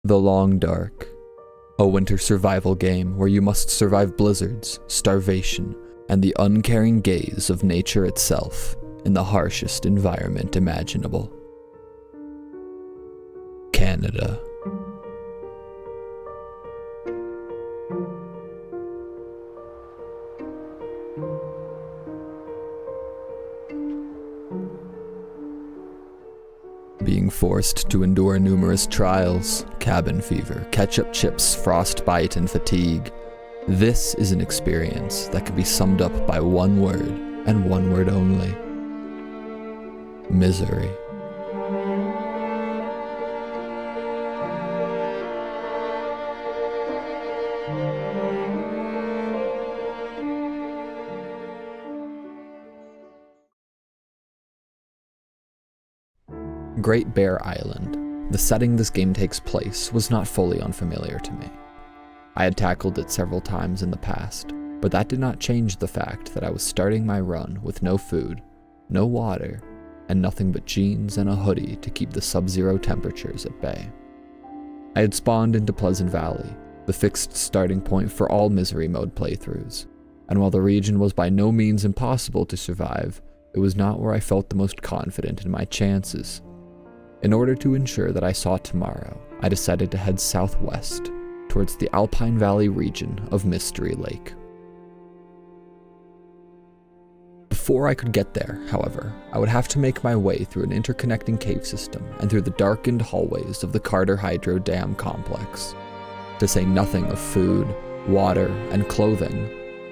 The Long Dark, a winter survival game where you must survive blizzards, starvation, and the uncaring gaze of nature itself in the harshest environment imaginable. Canada. Being forced to endure numerous trials, cabin fever, ketchup chips, frostbite, and fatigue, this is an experience that can be summed up by one word, and one word only: misery. Great Bear Island, the setting this game takes place, was not fully unfamiliar to me. I had tackled it several times in the past, but that did not change the fact that I was starting my run with no food, no water, and nothing but jeans and a hoodie to keep the sub-zero temperatures at bay. I had spawned into Pleasant Valley, the fixed starting point for all misery mode playthroughs, and while the region was by no means impossible to survive, it was not where I felt the most confident in my chances. In order to ensure that I saw tomorrow, I decided to head southwest, towards the Alpine Valley region of Mystery Lake. Before I could get there, however, I would have to make my way through an interconnecting cave system and through the darkened hallways of the Carter Hydro Dam complex. To say nothing of food, water, and clothing,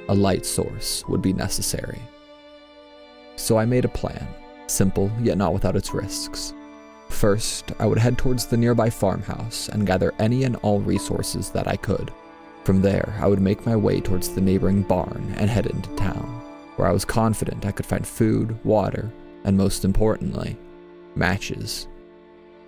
a light source would be necessary. So I made a plan, simple yet not without its risks. First, I would head towards the nearby farmhouse and gather any and all resources that I could. From there, I would make my way towards the neighboring barn and head into town, where I was confident I could find food, water, and most importantly, matches.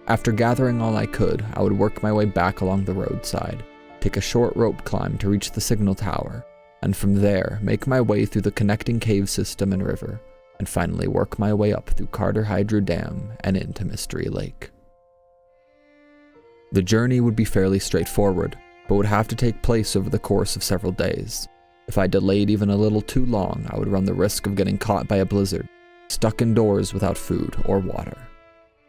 After gathering all I could, I would work my way back along the roadside, take a short rope climb to reach the signal tower, and from there, make my way through the connecting cave system and river, and finally work my way up through Carter Hydro Dam and into Mystery Lake. The journey would be fairly straightforward, but would have to take place over the course of several days. If I delayed even a little too long, I would run the risk of getting caught by a blizzard, stuck indoors without food or water.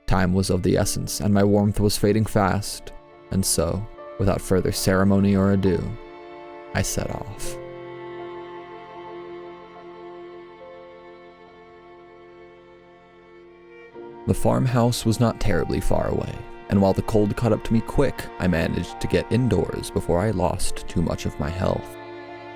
Time was of the essence, and my warmth was fading fast, and so, without further ceremony or ado, I set off. The farmhouse was not terribly far away, and while the cold caught up to me quick, I managed to get indoors before I lost too much of my health.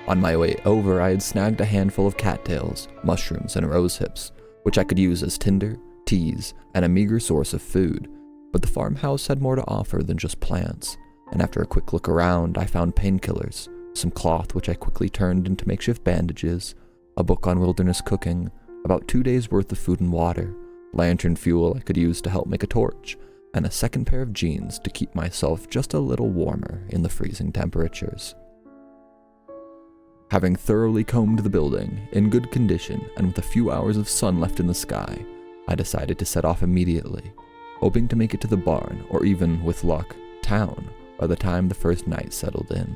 On my way over, I had snagged a handful of cattails, mushrooms, and rose hips, which I could use as tinder, teas, and a meager source of food, but the farmhouse had more to offer than just plants, and after a quick look around, I found painkillers, some cloth which I quickly turned into makeshift bandages, a book on wilderness cooking, about 2 days' worth of food and water, lantern fuel I could use to help make a torch, and a second pair of jeans to keep myself just a little warmer in the freezing temperatures. Having thoroughly combed the building, in good condition and with a few hours of sun left in the sky, I decided to set off immediately, hoping to make it to the barn, or even, with luck, town, by the time the first night settled in.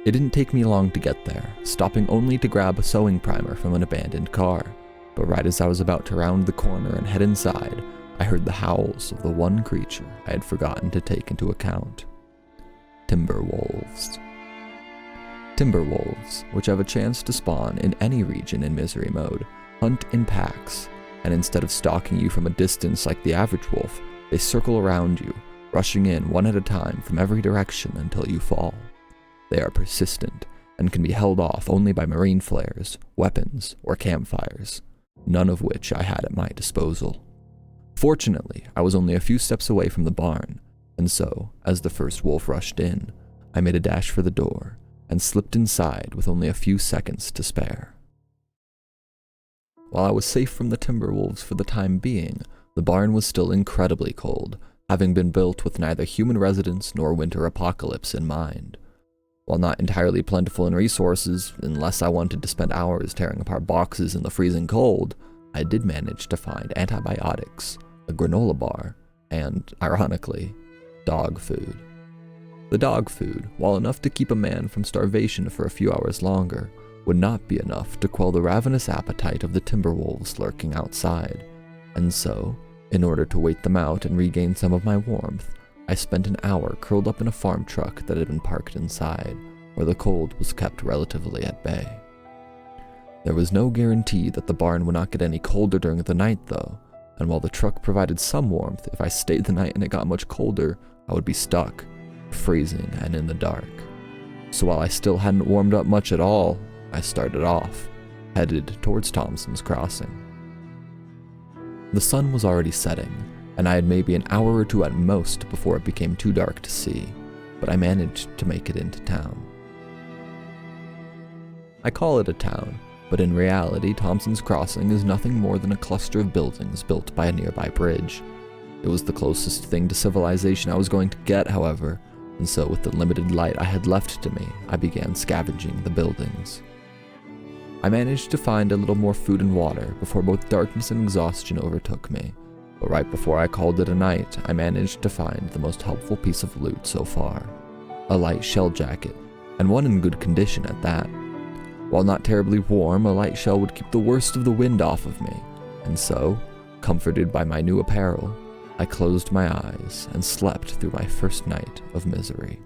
It didn't take me long to get there, stopping only to grab a sewing primer from an abandoned car. But right as I was about to round the corner and head inside, I heard the howls of the one creature I had forgotten to take into account. Timber wolves. Timber wolves, which have a chance to spawn in any region in misery mode, hunt in packs, and instead of stalking you from a distance like the average wolf, they circle around you, rushing in one at a time from every direction until you fall. They are persistent, and can be held off only by marine flares, weapons, or campfires, none of which I had at my disposal. Fortunately, I was only a few steps away from the barn, and so, as the first wolf rushed in, I made a dash for the door, and slipped inside with only a few seconds to spare. While I was safe from the timber wolves for the time being, the barn was still incredibly cold, having been built with neither human residence nor winter apocalypse in mind. While not entirely plentiful in resources, unless I wanted to spend hours tearing apart boxes in the freezing cold, I did manage to find antibiotics, a granola bar, and, ironically, Dog food. The dog food, while enough to keep a man from starvation for a few hours longer, would not be enough to quell the ravenous appetite of the timber wolves lurking outside, and so, in order to wait them out and regain some of my warmth, I spent an hour curled up in a farm truck that had been parked inside, where the cold was kept relatively at bay. There was no guarantee that the barn would not get any colder during the night though, and while the truck provided some warmth, if I stayed the night and it got much colder, I would be stuck, freezing and in the dark. So while I still hadn't warmed up much at all, I started off, headed towards Thompson's Crossing. The sun was already setting, and I had maybe an hour or two at most before it became too dark to see, but I managed to make it into town. I call it a town, but in reality, Thompson's Crossing is nothing more than a cluster of buildings built by a nearby bridge. It was the closest thing to civilization I was going to get, however, and so with the limited light I had left to me, I began scavenging the buildings. I managed to find a little more food and water before both darkness and exhaustion overtook me, but right before I called it a night, I managed to find the most helpful piece of loot so far. A light shell jacket, and one in good condition at that. While not terribly warm, a light shell would keep the worst of the wind off of me, and so, comforted by my new apparel, I closed my eyes and slept through my first night of misery.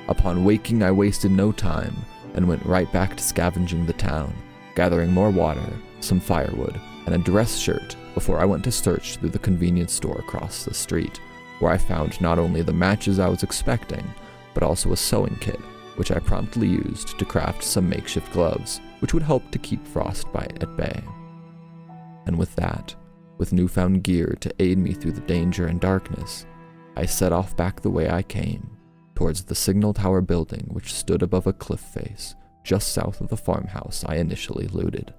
Upon waking, I wasted no time and went right back to scavenging the town, gathering more water, some firewood, and a dress shirt before I went to search through the convenience store across the street, where I found not only the matches I was expecting, but also a sewing kit, which I promptly used to craft some makeshift gloves, which would help to keep frostbite at bay. And with that, with newfound gear to aid me through the danger and darkness, I set off back the way I came, towards the signal tower building which stood above a cliff face just south of the farmhouse I initially looted.